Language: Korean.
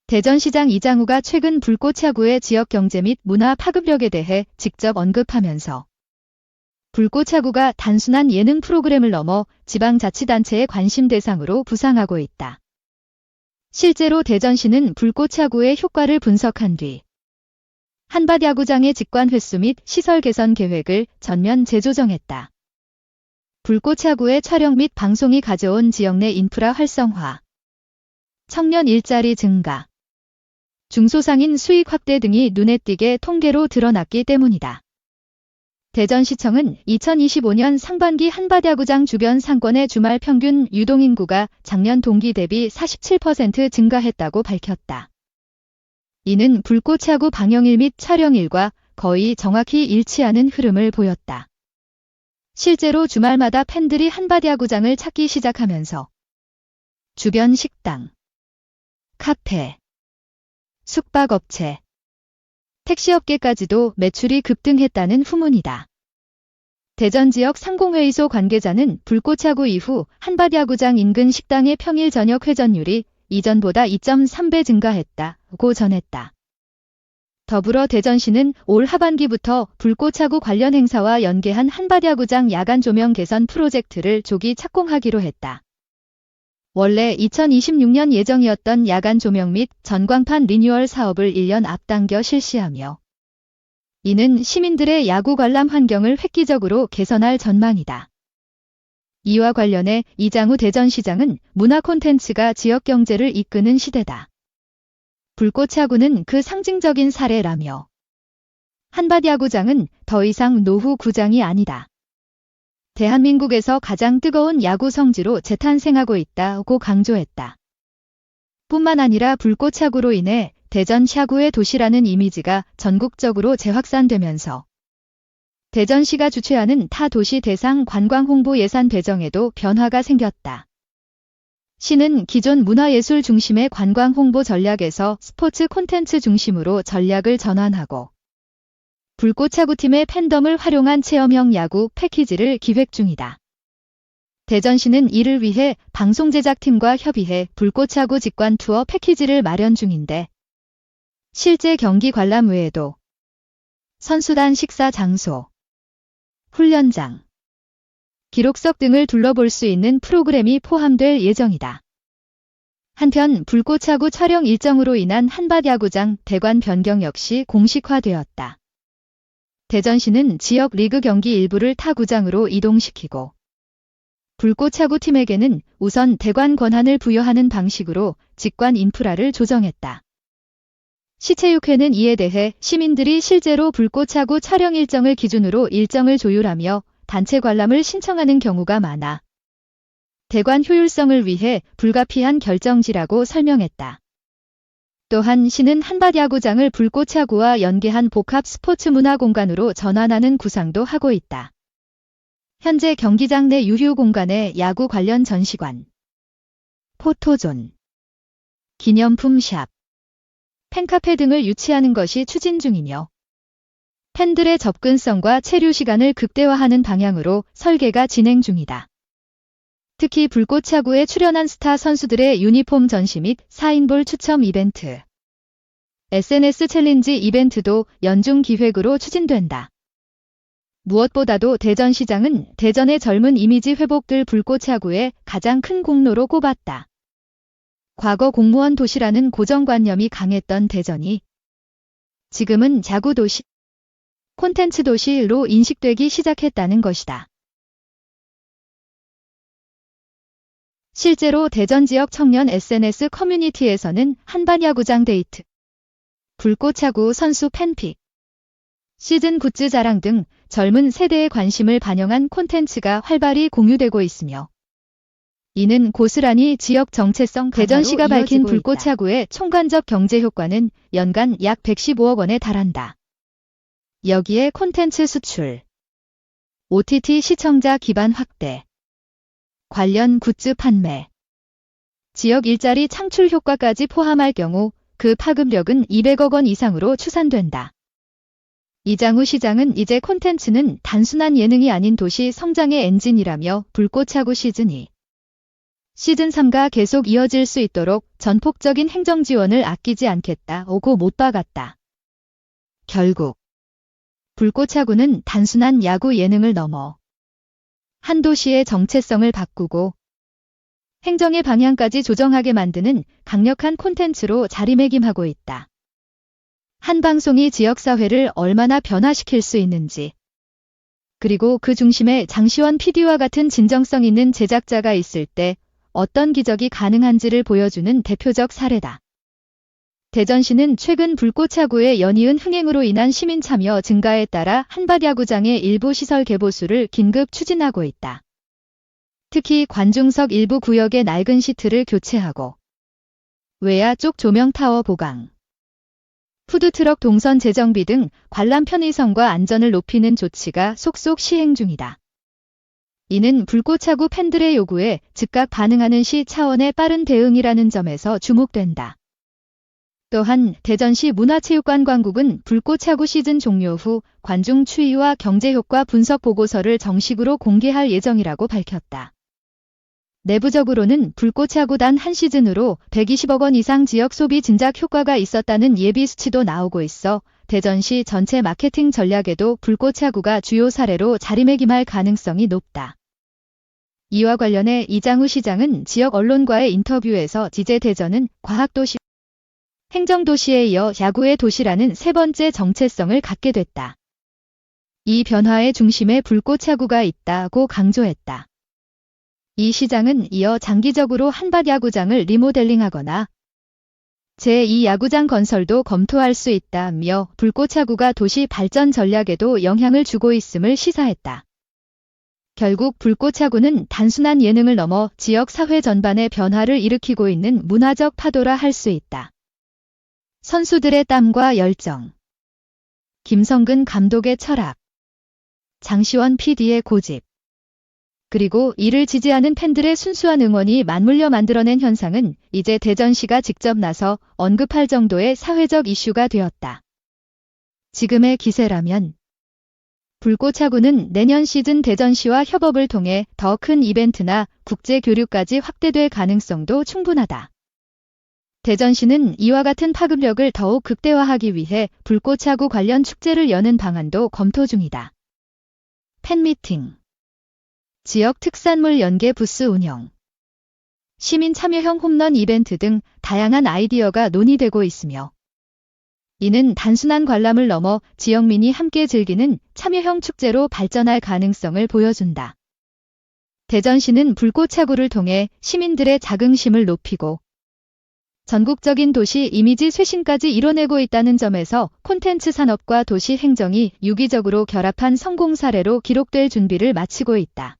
대전시장 이장우가 최근 불꽃차구의 지역 경제 및 문화 파급력에 대해 직접 언급하면서 불꽃차구가 단순한 예능 프로그램을 넘어 지방자치단체의 관심 대상으로 부상하고 있다. 실제로 대전시는 불꽃차구의 효과를 분석한 뒤 한밭야구장의 직관 횟수 및 시설 개선 계획을 전면 재조정했다. 불꽃차구의 촬영 및 방송이 가져온 지역 내 인프라 활성화, 청년 일자리 증가, 중소상인 수익 확대 등이 눈에 띄게 통계로 드러났기 때문이다. 대전시청은 2025년 상반기 한밭야구장 주변 상권의 주말 평균 유동인구가 작년 동기 대비 47% 증가했다고 밝혔다. 이는 불꽃야구 방영일 및 촬영일과 거의 정확히 일치하는 흐름을 보였다. 실제로 주말마다 팬들이 한밭야구장을 찾기 시작하면서 주변 식당, 카페, 숙박업체, 택시업계까지도 매출이 급등했다는 후문이다. 대전 지역 상공회의소 관계자는 불꽃야구 이후 한밭야구장 인근 식당의 평일 저녁 회전율이 이전보다 2.3배 증가했다고 전했다. 더불어 대전시는 올 하반기부터 불꽃야구 관련 행사와 연계한 한밭야구장 야간 조명 개선 프로젝트를 조기 착공하기로 했다. 원래 2026년 예정이었던 야간 조명 및 전광판 리뉴얼 사업을 1년 앞당겨 실시하며 이는 시민들의 야구 관람 환경을 획기적으로 개선할 전망이다. 이와 관련해 이장우 대전시장은 문화 콘텐츠가 지역 경제를 이끄는 시대다. 불꽃야구는 그 상징적인 사례라며 한밭야구장은 더 이상 노후 구장이 아니다. 대한민국에서 가장 뜨거운 야구 성지로 재탄생하고 있다고 강조했다. 뿐만 아니라 불꽃야구로 인해 대전 야구의 도시라는 이미지가 전국적으로 재확산되면서 대전시가 주최하는 타 도시 대상 관광 홍보 예산 배정에도 변화가 생겼다. 시는 기존 문화예술 중심의 관광 홍보 전략에서 스포츠 콘텐츠 중심으로 전략을 전환하고 불꽃야구팀의 팬덤을 활용한 체험형 야구 패키지를 기획 중이다. 대전시는 이를 위해 방송제작팀과 협의해 불꽃야구 직관 투어 패키지를 마련 중인데 실제 경기 관람 외에도 선수단 식사 장소, 훈련장, 기록석 등을 둘러볼 수 있는 프로그램이 포함될 예정이다. 한편 불꽃야구 촬영 일정으로 인한 한밭야구장 대관 변경 역시 공식화되었다. 대전시는 지역 리그 경기 일부를 타 구장으로 이동시키고 불꽃야구 팀에게는 우선 대관 권한을 부여하는 방식으로 직관 인프라를 조정했다. 시체육회는 이에 대해 시민들이 실제로 불꽃야구 촬영 일정을 기준으로 일정을 조율하며 단체 관람을 신청하는 경우가 많아 대관 효율성을 위해 불가피한 결정지라고 설명했다. 또한 시는 한밭야구장을 불꽃야구와 연계한 복합 스포츠 문화 공간으로 전환하는 구상도 하고 있다. 현재 경기장 내 유휴 공간에 야구 관련 전시관, 포토존, 기념품 샵, 팬카페 등을 유치하는 것이 추진 중이며 팬들의 접근성과 체류 시간을 극대화하는 방향으로 설계가 진행 중이다. 특히 불꽃야구에 출연한 스타 선수들의 유니폼 전시 및 사인볼 추첨 이벤트, SNS 챌린지 이벤트도 연중 기획으로 추진된다. 무엇보다도 대전시장은 대전의 젊은 이미지 회복을 불꽃야구의 가장 큰 공로로 꼽았다. 과거 공무원 도시라는 고정관념이 강했던 대전이 지금은 야구 도시, 콘텐츠 도시로 인식되기 시작했다는 것이다. 실제로 대전 지역 청년 SNS 커뮤니티에서는 한밭야구장 데이트, 불꽃야구 선수 팬픽, 시즌 굿즈 자랑 등 젊은 세대의 관심을 반영한 콘텐츠가 활발히 공유되고 있으며 이는 고스란히 지역 정체성 대전시가 밝힌 불꽃야구의 총관적 경제 효과는 연간 약 115억 원에 달한다. 여기에 콘텐츠 수출, OTT 시청자 기반 확대, 관련 굿즈 판매, 지역 일자리 창출 효과까지 포함할 경우 그 파급력은 200억 원 이상으로 추산된다. 이장우 시장은 이제 콘텐츠는 단순한 예능이 아닌 도시 성장의 엔진이라며 불꽃야구 시즌2 시즌3가 계속 이어질 수 있도록 전폭적인 행정 지원을 아끼지 않겠다 오고 못 박았다. 결국 불꽃차구는 단순한 야구 예능을 넘어 한 도시의 정체성을 바꾸고 행정의 방향까지 조정하게 만드는 강력한 콘텐츠로 자리매김하고 있다. 한 방송이 지역사회를 얼마나 변화시킬 수 있는지, 그리고 그 중심에 장시원 PD와 같은 진정성 있는 제작자가 있을 때 어떤 기적이 가능한지를 보여주는 대표적 사례다. 대전시는 최근 불꽃차구의 연이은 흥행으로 인한 시민 참여 증가에 따라 한밭야구장의 일부 시설 개보수를 긴급 추진하고 있다. 특히 관중석 일부 구역의 낡은 시트를 교체하고 외야 쪽 조명 타워 보강, 푸드트럭 동선 재정비 등 관람 편의성과 안전을 높이는 조치가 속속 시행 중이다. 이는 불꽃차구 팬들의 요구에 즉각 반응하는 시 차원의 빠른 대응이라는 점에서 주목된다. 또한 대전시 문화체육관광국은 불꽃차구 시즌 종료 후 관중 추이와 경제효과 분석 보고서를 정식으로 공개할 예정이라고 밝혔다. 내부적으로는 불꽃차구 단 한 시즌으로 120억 원 이상 지역 소비 진작 효과가 있었다는 예비 수치도 나오고 있어 대전시 전체 마케팅 전략에도 불꽃차구가 주요 사례로 자리매김할 가능성이 높다. 이와 관련해 이장우 시장은 지역 언론과의 인터뷰에서 이제 대전은 과학도시, 행정도시에 이어 야구의 도시라는 세 번째 정체성을 갖게 됐다. 이 변화의 중심에 불꽃차구가 있다고 강조했다. 이 시장은 이어 장기적으로 한밭야구장을 리모델링하거나 제2야구장 건설도 검토할 수 있다며 불꽃차구가 도시 발전 전략에도 영향을 주고 있음을 시사했다. 결국 불꽃차구는 단순한 예능을 넘어 지역 사회 전반의 변화를 일으키고 있는 문화적 파도라 할 수 있다. 선수들의 땀과 열정, 김성근 감독의 철학, 장시원 PD의 고집, 그리고 이를 지지하는 팬들의 순수한 응원이 맞물려 만들어낸 현상은 이제 대전시가 직접 나서 언급할 정도의 사회적 이슈가 되었다. 지금의 기세라면 불꽃차구는 내년 시즌 대전시와 협업을 통해 더 큰 이벤트나 국제 교류까지 확대될 가능성도 충분하다. 대전시는 이와 같은 파급력을 더욱 극대화하기 위해 불꽃차구 관련 축제를 여는 방안도 검토 중이다. 팬미팅, 지역 특산물 연계 부스 운영, 시민 참여형 홈런 이벤트 등 다양한 아이디어가 논의되고 있으며 이는 단순한 관람을 넘어 지역민이 함께 즐기는 참여형 축제로 발전할 가능성을 보여준다. 대전시는 불꽃차구를 통해 시민들의 자긍심을 높이고 전국적인 도시 이미지 쇄신까지 이뤄내고 있다는 점에서 콘텐츠 산업과 도시 행정이 유기적으로 결합한 성공 사례로 기록될 준비를 마치고 있다.